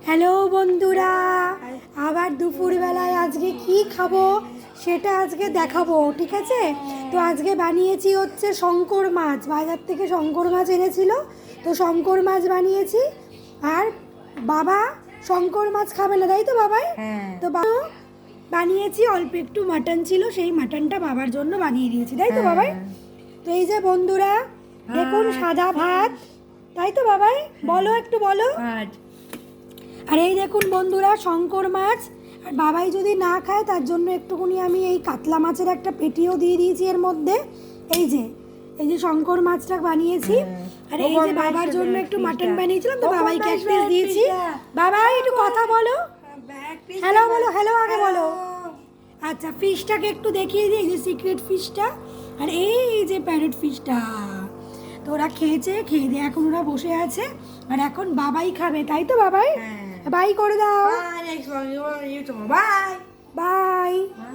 Hello বন্ধুরা, আবার দুপুরবেলায় আজকে কি খাবো সেটা আজকে দেখাবো, ঠিক আছে? তো আজকে বানিয়েছি হচ্ছে শঙ্কর মাছ, বাজার থেকে শঙ্কর মাছ এনেছিল, তো শঙ্কর মাছ বানিয়েছি। আর বাবা শঙ্কর মাছ খাবে না, তাই তো বাবাই? তো বাবা বানিয়েছি, অল্প একটু মাটন ছিল, সেই মাটনটা বাবার জন্য বানিয়ে দিয়েছি, তাই তো বাবাই? তো এই যে বন্ধুরা দেখুন, সাদা ভাত, তাই তো বাবাই? বলো, একটু বলো। আর এই দেখুন বন্ধুরা শঙ্কর মাছ, আর বাবাই যদি না খায় তার জন্য একটুখানি আমি এই কাতলা মাছের একটা পেটিও দিয়ে দিয়েছি এর মধ্যে। এই যে শঙ্কর মাছটা বানিয়েছি, আর এই যে বাবার জন্য একটু মাটন বানিয়েছিলাম, তো বাবাইকে এক পিস দিয়েছি। বাবাই একটু কথা বলো, হ্যালো বলো, হ্যালো আগে বলো। আচ্ছা, ফিশটাকে একটু দেখিয়ে দিই, এই যে সিক্রেট ফিশটা, আর এই যে প্যারেট ফিশটা। তো ওরা খেয়েছে, খেয়ে দিয়ে এখন ওরা বসে আছে, আর এখন বাবাই খাবে, তাই তো বাবাই? বাই করে দাও, বাই বাই।